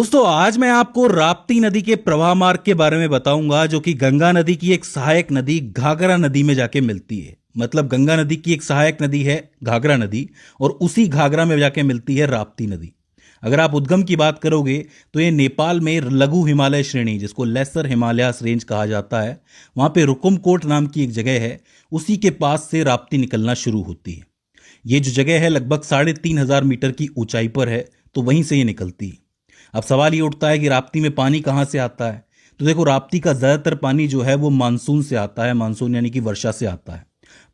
दोस्तों आज मैं आपको राप्ती नदी के प्रवाह मार्ग के बारे में बताऊंगा जो कि गंगा नदी की एक सहायक नदी घाघरा नदी में जाके मिलती है। मतलब गंगा नदी की एक सहायक नदी है घाघरा नदी और उसी घाघरा में जाके मिलती है राप्ती नदी। अगर आप उद्गम की बात करोगे तो ये नेपाल में लघु हिमालय श्रेणी जिसको लेसर हिमालयास रेंज कहा जाता है, वहां पे रुकुमकोट नाम की एक जगह है, उसी के पास से राप्ती निकलना शुरू होती है। ये जो जगह है लगभग 3,500 मीटर की ऊंचाई पर है, तो वहीं से ये निकलती है। अब सवाल ये उठता है कि राप्ती में पानी कहाँ से आता है। तो देखो राप्ती का ज़्यादातर पानी जो है वो मानसून से आता है, मानसून यानी कि वर्षा से आता है।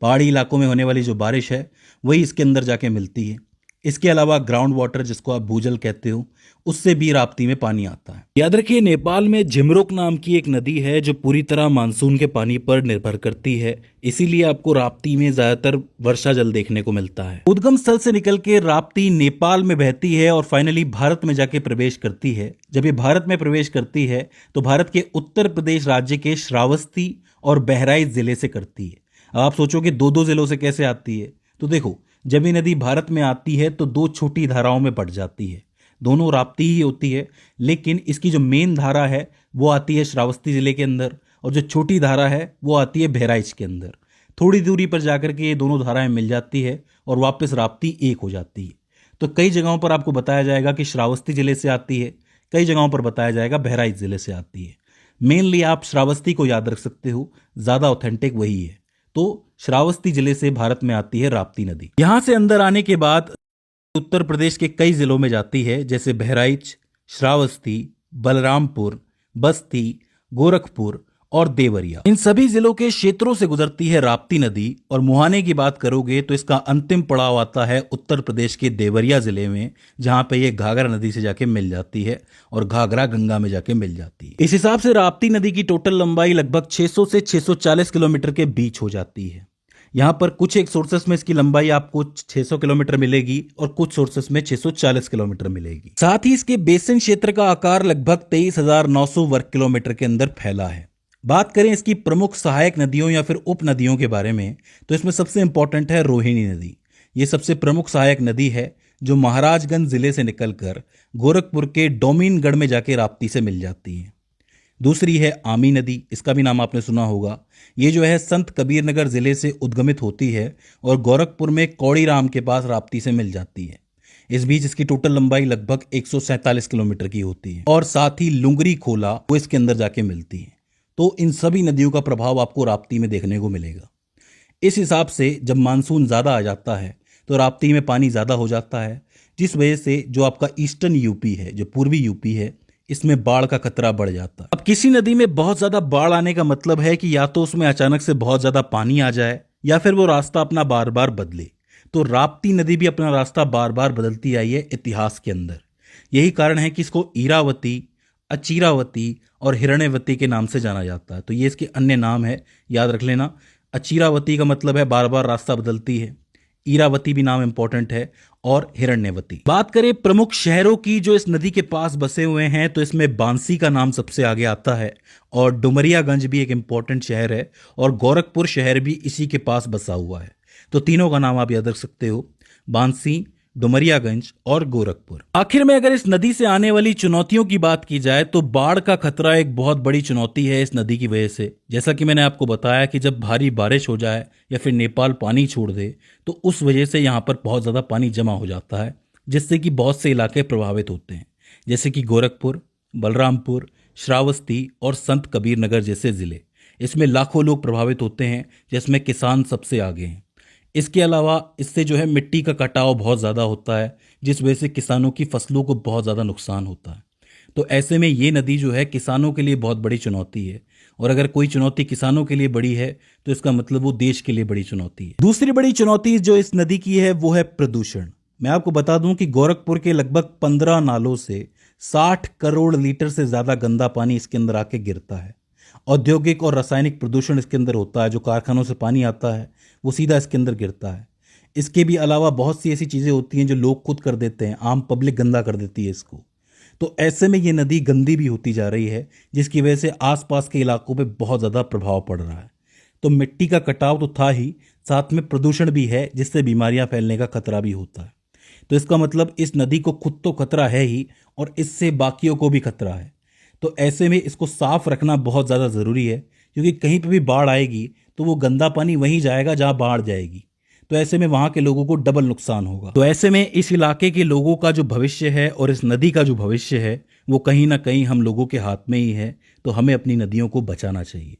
पहाड़ी इलाकों में होने वाली जो बारिश है वही इसके अंदर जाके मिलती है। इसके अलावा ग्राउंड वाटर जिसको आप भूजल कहते हो, उससे भी राप्ती में पानी आता है। याद रखिए नेपाल में झिमरुक नाम की एक नदी है जो पूरी तरह मानसून के पानी पर निर्भर करती है, इसीलिए आपको राप्ती में ज्यादातर वर्षा जल देखने को मिलता है। उद्गम स्थल से निकल के राप्ती नेपाल में बहती है और फाइनली भारत में जाके प्रवेश करती है। जब ये भारत में प्रवेश करती है तो भारत के उत्तर प्रदेश राज्य के श्रावस्ती और बहराइच जिले से करती है। अब आप सोचोगे दो दो जिलों से कैसे आती है, तो देखो जब ये नदी भारत में आती है तो दो छोटी धाराओं में बट जाती है। दोनों राप्ती ही होती है, लेकिन इसकी जो मेन धारा है वो आती है श्रावस्ती जिले के अंदर और जो छोटी धारा है वो आती है बहराइच के अंदर। थोड़ी दूरी पर जाकर के ये दोनों धाराएं मिल जाती है और वापस राप्ती एक हो जाती है। तो कई जगहों पर आपको बताया जाएगा कि श्रावस्ती जिले से आती है, कई जगहों पर बताया जाएगा बहराइच जिले से आती है। मेनली आप श्रावस्ती को याद रख सकते हो, ज़्यादा ऑथेंटिक वही है। तो श्रावस्ती जिले से भारत में आती है राप्ती नदी। यहां से अंदर आने के बाद उत्तर प्रदेश के कई जिलों में जाती है, जैसे बहराइच, श्रावस्ती, बलरामपुर, बस्ती, गोरखपुर और देवरिया। इन सभी जिलों के क्षेत्रों से गुजरती है राप्ती नदी। और मुहाने की बात करोगे तो इसका अंतिम पड़ाव आता है उत्तर प्रदेश के देवरिया जिले में, जहां पे ये घाघरा नदी से जाके मिल जाती है और घाघरा गंगा में जाके मिल जाती है। इस हिसाब से राप्ती नदी की टोटल लंबाई लगभग 600 से 640 किलोमीटर के बीच हो जाती है। यहाँ पर कुछ एक सोर्सेस में इसकी लंबाई आपको 600 किलोमीटर मिलेगी और कुछ सोर्सेस में 640 किलोमीटर मिलेगी। साथ ही इसके बेसिन क्षेत्र का आकार लगभग 23,900 वर्ग किलोमीटर के अंदर फैला है। बात करें इसकी प्रमुख सहायक नदियों या फिर उप नदियों के बारे में, तो इसमें सबसे इंपॉर्टेंट है रोहिणी नदी। ये सबसे प्रमुख सहायक नदी है जो महाराजगंज जिले से निकलकर गोरखपुर के डोमिनगढ़ में जाके राप्ती से मिल जाती है। दूसरी है आमी नदी, इसका भी नाम आपने सुना होगा। ये जो है संत कबीर नगर जिले से उद्गमित होती है और गोरखपुर में कौड़ीराम के पास राप्ती से मिल जाती है। इस बीच इसकी टोटल लंबाई लगभग 147 किलोमीटर की होती है और साथ ही लुंगरी खोला वो इसके अंदर जाके मिलती है। तो इन सभी नदियों का प्रभाव आपको राप्ती में देखने को मिलेगा। इस हिसाब से जब मानसून ज़्यादा आ जाता है तो राप्ती में पानी ज़्यादा हो जाता है, जिस वजह से जो आपका ईस्टर्न यूपी है, जो पूर्वी यूपी है, इसमें बाढ़ का खतरा बढ़ जाता है। अब किसी नदी में बहुत ज्यादा बाढ़ आने का मतलब है कि या तो उसमें अचानक से बहुत ज्यादा पानी आ जाए या फिर वो रास्ता अपना बार बार बदले। तो राप्ती नदी भी अपना रास्ता बार बार बदलती आई है इतिहास के अंदर। यही कारण है कि इसको ईरावती, अचीरावती और हिरण्यवती के नाम से जाना जाता है। तो ये इसके अन्य नाम है, याद रख लेना। अचीरावती का मतलब है बार बार रास्ता बदलती है, ईरावती भी नाम इंपॉर्टेंट है, और हिरण्यवती। बात करें प्रमुख शहरों की जो इस नदी के पास बसे हुए हैं, तो इसमें बांसी का नाम सबसे आगे आता है और डुमरियागंज भी एक इंपॉर्टेंट शहर है और गोरखपुर शहर भी इसी के पास बसा हुआ है। तो तीनों का नाम आप याद रख सकते हो, बांसी, डुमरियागंज और गोरखपुर। आखिर में अगर इस नदी से आने वाली चुनौतियों की बात की जाए तो बाढ़ का खतरा एक बहुत बड़ी चुनौती है इस नदी की वजह से। जैसा कि मैंने आपको बताया कि जब भारी बारिश हो जाए या फिर नेपाल पानी छोड़ दे तो उस वजह से यहाँ पर बहुत ज़्यादा पानी जमा हो जाता है, जिससे कि बहुत से इलाके प्रभावित होते हैं, जैसे कि गोरखपुर, बलरामपुर, श्रावस्ती और संत कबीर नगर जैसे ज़िले। इसमें लाखों लोग प्रभावित होते हैं, जिसमें किसान सबसे आगे हैं। इसके अलावा इससे जो है मिट्टी का कटाव बहुत ज़्यादा होता है, जिस वजह से किसानों की फसलों को बहुत ज़्यादा नुकसान होता है। तो ऐसे में ये नदी जो है किसानों के लिए बहुत बड़ी चुनौती है, और अगर कोई चुनौती किसानों के लिए बड़ी है तो इसका मतलब वो देश के लिए बड़ी चुनौती है। दूसरी बड़ी चुनौती जो इस नदी की है वो है प्रदूषण। मैं आपको बता दूं कि गोरखपुर के लगभग 15 नालों से 60 करोड़ लीटर से ज़्यादा गंदा पानी इसके अंदर आके गिरता है। औद्योगिक और रासायनिक प्रदूषण इसके अंदर होता है, जो कारखानों से पानी आता है वो सीधा इसके अंदर गिरता है। इसके भी अलावा बहुत सी ऐसी चीज़ें होती हैं जो लोग खुद कर देते हैं, आम पब्लिक गंदा कर देती है इसको। तो ऐसे में ये नदी गंदी भी होती जा रही है, जिसकी वजह से आसपास के इलाकों पे बहुत ज़्यादा प्रभाव पड़ रहा है। तो मिट्टी का कटाव तो था ही, साथ में प्रदूषण भी है, जिससे बीमारियां फैलने का खतरा भी होता है। तो इसका मतलब इस नदी को खुद तो खतरा है ही और इससे बाकियों को भी खतरा है। तो ऐसे में इसको साफ रखना बहुत ज़्यादा ज़रूरी है, क्योंकि कहीं पे भी बाढ़ आएगी तो वो गंदा पानी वहीं जाएगा जहाँ बाढ़ जाएगी। तो ऐसे में वहाँ के लोगों को डबल नुकसान होगा। तो ऐसे में इस इलाके के लोगों का जो भविष्य है और इस नदी का जो भविष्य है वो कहीं ना कहीं हम लोगों के हाथ में ही है। तो हमें अपनी नदियों को बचाना चाहिए।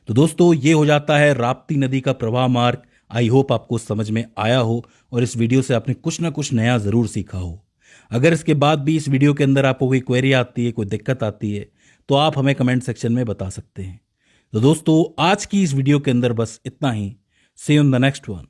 तो दोस्तों, ये हो जाता है राप्ती नदी का प्रवाह मार्ग। आई होप आपको समझ में आया हो और इस वीडियो से आपने कुछ ना कुछ नया ज़रूर सीखा हो। अगर इसके बाद भी इस वीडियो के अंदर आपको कोई क्वेरी आती है, कोई दिक्कत आती है, तो आप हमें कमेंट सेक्शन में बता सकते हैं। तो दोस्तों, आज की इस वीडियो के अंदर बस इतना ही। See you in the next one.